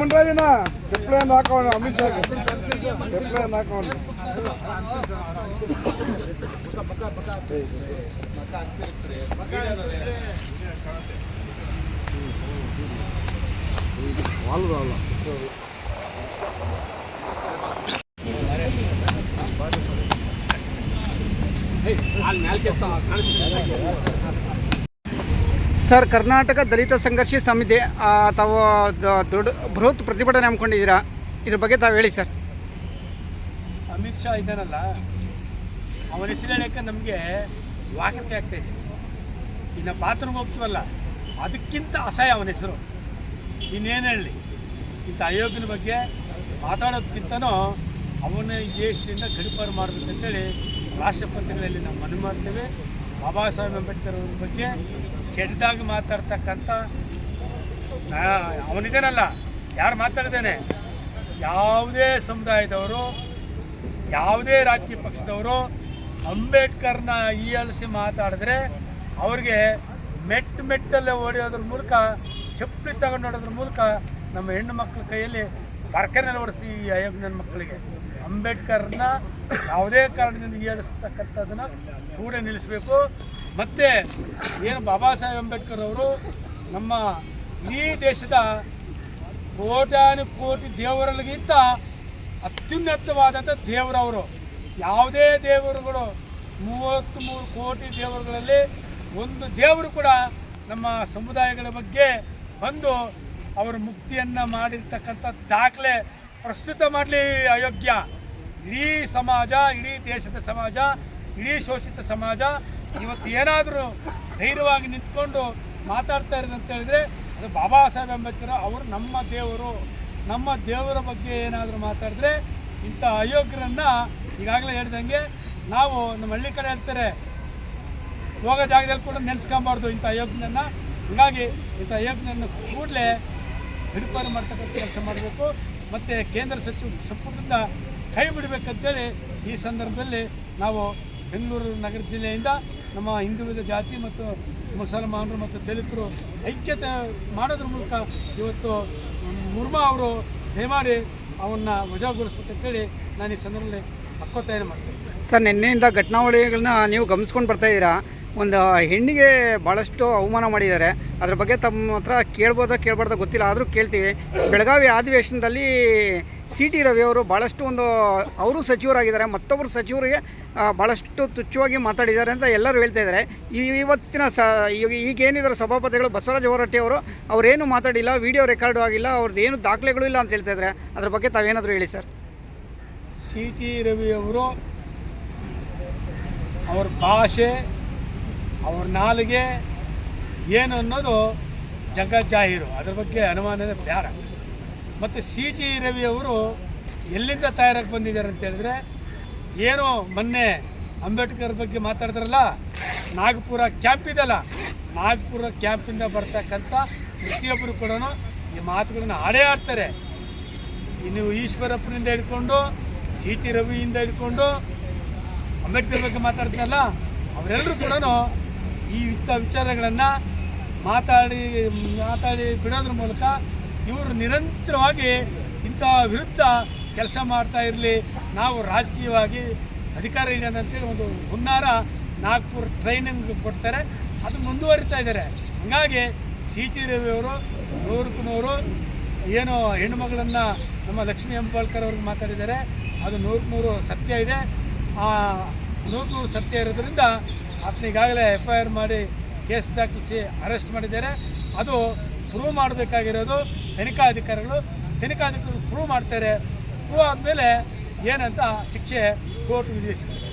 ಮಂಡ್ರಾಜಿನ ಚೆಪ್ಲೆಯನ್ನು ಹಾಕೋಣ ಅಮಿತ್ ಶಾ ಚೆಪ್ಲೆಯನ್ನು ಹಾಕೋಣ ಅಲ್ಲ ಸರ್, ಕರ್ನಾಟಕ ದಲಿತ ಸಂಘರ್ಷ ಸಮಿತಿ ತಾವು ದೊಡ್ಡ ಬೃಹತ್ ಪ್ರತಿಭಟನೆ ಹಮ್ಮಿಕೊಂಡಿದ್ದೀರಾ, ಇದ್ರ ಬಗ್ಗೆ ತಾವು ಹೇಳಿ ಸರ್. ಅಮಿತ್ ಶಾ ಇದ್ದಾನಲ್ಲ, ಅವನ ಹೆಸರು ಹೇಳೋಕ್ಕೆ ನಮಗೆ ವಾಕರಿಕೆ ಆಗ್ತಾಯಿದೆ. ಇನ್ನು ಬಾತ್ರೂಮ್ ಹೋಗ್ತೀವಲ್ಲ, ಅದಕ್ಕಿಂತ ಅಸಹ್ಯ ಅವನ ಹೆಸರು. ಇನ್ನೇನು ಹೇಳಲಿ, ಇಂಥ ಅಯೋಗ್ಯನ ಬಗ್ಗೆ ಮಾತಾಡೋದಕ್ಕಿಂತನೂ ಅವನ ಈ ದೇಶದಿಂದ ಗಡೀಪಾರು ಮಾಡಬೇಕಂತೇಳಿ ರಾಷ್ಟ್ರಪತಿಗಳಲ್ಲಿ ನಾವು ಮನವಿ ಮಾಡ್ತೇವೆ. ಬಾಬಾ ಸಾಹೇಬ್ ಅಂಬೇಡ್ಕರ್ ಅವ್ರ ಬಗ್ಗೆ ಕೆಟ್ಟದಾಗಿ ಮಾತಾಡ್ತಕ್ಕಂಥ ಅವನಿದೇನಲ್ಲ, ಯಾರು ಮಾತಾಡಿದ್ದೇನೆ, ಯಾವುದೇ ಸಮುದಾಯದವರು, ಯಾವುದೇ ರಾಜಕೀಯ ಪಕ್ಷದವರು ಅಂಬೇಡ್ಕರ್ನ ಹೀಯಾಳಿಸಿ ಮಾತಾಡಿದ್ರೆ ಅವ್ರಿಗೆ ಮೆಟ್ಟಲ್ಲೇ ಹೊಡೆಯೋದ್ರ ಮೂಲಕ, ಚಪ್ಪಲಿ ತಗೊಂಡು ನೋಡೋದ್ರ ಮೂಲಕ ನಮ್ಮ ಹೆಣ್ಣು ಮಕ್ಕಳ ಕೈಯಲ್ಲಿ ಬರ್ಕನೆಲ್ಲ ಓಡಿಸಿ ಈ ಅಯೋಗ್ಯನ ಮಕ್ಕಳಿಗೆ ಅಂಬೇಡ್ಕರ್ನ ಯಾವುದೇ ಕಾರಣದಿಂದ ಹೀಯಾಳಿಸ್ತಕ್ಕಂಥದ್ದನ್ನು ಕೂಡ ನಿಲ್ಲಿಸಬೇಕು. ಮತ್ತು ಏನು ಬಾಬಾ ಸಾಹೇಬ್ ಅಂಬೇಡ್ಕರ್ ಅವರು ನಮ್ಮ ಇಡೀ ದೇಶದ ಕೋಟಿ ದೇವರಲ್ಲಿಗಿಂತ ಅತ್ಯುನ್ನತವಾದಂಥ ದೇವರವರು. ಯಾವುದೇ ದೇವರುಗಳು 33 ಕೋಟಿ ದೇವರುಗಳಲ್ಲಿ ಒಂದು ದೇವರು ಕೂಡ ನಮ್ಮ ಸಮುದಾಯಗಳ ಬಗ್ಗೆ ಬಂದು ಅವರು ಮುಕ್ತಿಯನ್ನು ಮಾಡಿರ್ತಕ್ಕಂಥ ದಾಖಲೆ ಪ್ರಸ್ತುತ ಮಾಡಲಿ ಅಯೋಗ್ಯ. ಇಡೀ ಸಮಾಜ, ಇಡೀ ದೇಶದ ಸಮಾಜ, ಇಡೀ ಶೋಷಿತ ಸಮಾಜ ಇವತ್ತು ಏನಾದರೂ ಧೈರ್ಯವಾಗಿ ನಿಂತ್ಕೊಂಡು ಮಾತಾಡ್ತಾ ಇರೋದು ಅಂತ ಹೇಳಿದ್ರೆ ಅದು ಬಾಬಾ ಸಾಹೇಬ್ ಅಂಬೇಡ್ಕರ್ ಅವರು ನಮ್ಮ ದೇವರು. ನಮ್ಮ ದೇವರ ಬಗ್ಗೆ ಏನಾದರೂ ಮಾತಾಡಿದ್ರೆ ಇಂಥ ಅಯೋಗ್ಯರನ್ನು ಈಗಾಗಲೇ ಹೇಳ್ದಂಗೆ ನಾವು ನಮ್ಮ ಹಳ್ಳಿ ಕಡೆ ಹೇಳ್ತಾರೆ, ಹೋಗೋ ಜಾಗದಲ್ಲಿ ಕೂಡ ನೆನೆಸ್ಕೊಬಾರ್ದು ಇಂಥ ಅಯೋಗ್ಯನನ್ನು. ಹೀಗಾಗಿ ಇಂಥ ಅಯೋಗ್ಯನನ್ನು ಕೂಡಲೇ ಗಡೀಪಾರು ಮಾಡ್ತಕ್ಕಂಥ ಕೆಲಸ ಮಾಡಬೇಕು. ಮತ್ತು ಕೇಂದ್ರ ಸಂಪುಟದಿಂದ ಕೈ ಬಿಡಬೇಕಂತೇಳಿ ಈ ಸಂದರ್ಭದಲ್ಲಿ ನಾವು ಬೆಂಗಳೂರು ನಗರ ಜಿಲ್ಲೆಯಿಂದ ನಮ್ಮ ಹಿಂದುಳಿದ ಜಾತಿ ಮತ್ತು ಮುಸಲ್ಮಾನರು ಮತ್ತು ದಲಿತರು ಐಕ್ಯತೆ ಮಾಡೋದ್ರ ಮೂಲಕ ಇವತ್ತು ಮುರ್ಮಾ ಅವರು ದಯಮಾಡಿ ಅವನ್ನ ವಜಾಗೊಳಿಸ್ಬೇಕಂತೇಳಿ ನಾನು ಈ ಸಂದರ್ಭದಲ್ಲಿ ಒತ್ತಾಯ ಮಾಡ್ತೇನೆ. ಸರ್, ನಿನ್ನೆಯಿಂದ ಘಟನಾವಳಿಗಳನ್ನ ನೀವು ಗಮನಿಸ್ಕೊಂಡು ಬರ್ತಾಯಿದ್ದೀರಾ. ಒಂದು ಹೆಣ್ಣಿಗೆ ಭಾಳಷ್ಟು ಅವಮಾನ ಮಾಡಿದ್ದಾರೆ. ಅದ್ರ ಬಗ್ಗೆ ತಮ್ಮ ಹತ್ರ ಕೇಳ್ಬಾರ್ದೋ ಗೊತ್ತಿಲ್ಲ, ಆದರೂ ಕೇಳ್ತೀವಿ. ಬೆಳಗಾವಿ ಅಧಿವೇಶನದಲ್ಲಿ CT ರವಿ ಅವರು ಭಾಳಷ್ಟು ಅವರು ಸಚಿವರಾಗಿದ್ದಾರೆ, ಮತ್ತೊಬ್ಬರು ಸಚಿವರಿಗೆ ಭಾಳಷ್ಟು ತುಚ್ಛವಾಗಿ ಮಾತಾಡಿದ್ದಾರೆ ಅಂತ ಎಲ್ಲರೂ ಹೇಳ್ತಾ ಇದ್ದಾರೆ. ಇವತ್ತಿನ ಈಗೇನಿದ್ದಾರೆ ಸಭಾಪತಿಗಳು ಬಸವರಾಜ ಹೊರಟ್ಟಿ ಅವರು, ಅವರೇನು ಮಾತಾಡಿಲ್ಲ, ವಿಡಿಯೋ ರೆಕಾರ್ಡು ಆಗಿಲ್ಲ, ಅವ್ರದ್ದು ಏನು ದಾಖಲೆಗಳು ಇಲ್ಲ ಅಂತ ಹೇಳ್ತಾ ಇದ್ದಾರೆ. ಅದ್ರ ಬಗ್ಗೆ ತಾವೇನಾದರೂ ಹೇಳಿ ಸರ್. CT ರವಿ ಅವರು ಅವ್ರ ಭಾಷೆ, ಅವ್ರ ನಾಲಿಗೆ ಏನು ಅನ್ನೋದು ಜಗಜ್ಜಾಹೀರು, ಅದ್ರ ಬಗ್ಗೆ ಅನುಮಾನನೇ ಬೇಡ. ಮತ್ತು CT ರವಿ ಅವರು ಎಲ್ಲಿಂದ ತಯಾರಾಗಿ ಬಂದಿದ್ದಾರೆ ಅಂತ ಹೇಳಿದ್ರೆ, ಏನು ಮೊನ್ನೆ ಅಂಬೇಡ್ಕರ್ ಬಗ್ಗೆ ಮಾತಾಡಿದ್ರಲ್ಲ, ನಾಗಪುರ ಕ್ಯಾಂಪ್ ಇದೆಯಲ್ಲ, ನಾಗಪುರ ಕ್ಯಾಂಪಿಂದ ಬರ್ತಕ್ಕಂಥ ಪ್ರತಿಯೊಬ್ಬರು ಕೂಡ ಈ ಮಾತುಗಳನ್ನು ಆಡ್ತಾರೆ. ನೀವು ಈಶ್ವರಪ್ಪನಿಂದ ಹಿಡ್ಕೊಂಡು CT ರವಿಯಿಂದ ಹಿಡ್ಕೊಂಡು ಅಂಬೇಡ್ಕರ್ ಬಗ್ಗೆ ಮಾತಾಡ್ತಾರಲ್ಲ, ಅವರೆಲ್ಲರೂ ಕೂಡ ಈ ವಿಚಾರಗಳನ್ನು ಮಾತಾಡಿ ಬಿಡೋದ್ರ ಮೂಲಕ ಇವರು ನಿರಂತರವಾಗಿ ಇಂಥ ವಿರುದ್ಧ ಕೆಲಸ ಮಾಡ್ತಾ ಇರಲಿ, ನಾವು ರಾಜಕೀಯವಾಗಿ ಅಧಿಕಾರ ಹಿಡಿಯೋಣ ಅಂತೇಳಿ ಒಂದು ಹುನ್ನಾರ ನಾಗ್ಪುರ ಟ್ರೈನಿಂಗ್ ಕೊಡ್ತಾರೆ, ಅದು ಮುಂದುವರಿತಾ ಇದ್ದಾರೆ. ಹಾಗಾಗಿ CT ರವಿ ಅವರು 100ಕ್ಕೆ 100 ಏನು ಹೆಣ್ಣುಮಗಳನ್ನು ನಮ್ಮ ಲಕ್ಷ್ಮೀ ಹೆಬ್ಬಾಳ್ಕರ್ ಅವ್ರಿಗೆ ಮಾತಾಡಿದ್ದಾರೆ, ಅದು 100ಕ್ಕೆ 100 ಸತ್ಯ ಇದೆ. ಆ 100ಕ್ಕೆ 100 ಸತ್ಯ ಇರೋದ್ರಿಂದ ಆತನಿಗಾಗಲೇ FIR ಮಾಡಿ ಕೇಸ್ ದಾಖಲಿಸಿ ಅರೆಸ್ಟ್ ಮಾಡಿದ್ದಾರೆ. ಅದು ಪ್ರೂವ್ ಮಾಡಬೇಕಾಗಿರೋದು ತನಿಖಾಧಿಕಾರಿಗಳು ಪ್ರೂವ್ ಮಾಡ್ತಾರೆ. ಪ್ರೂವ್ ಆದಮೇಲೆ ಏನಂತ ಶಿಕ್ಷೆ ಕೋರ್ಟ್ ವಿಧಿಸ್ತಾರೆ.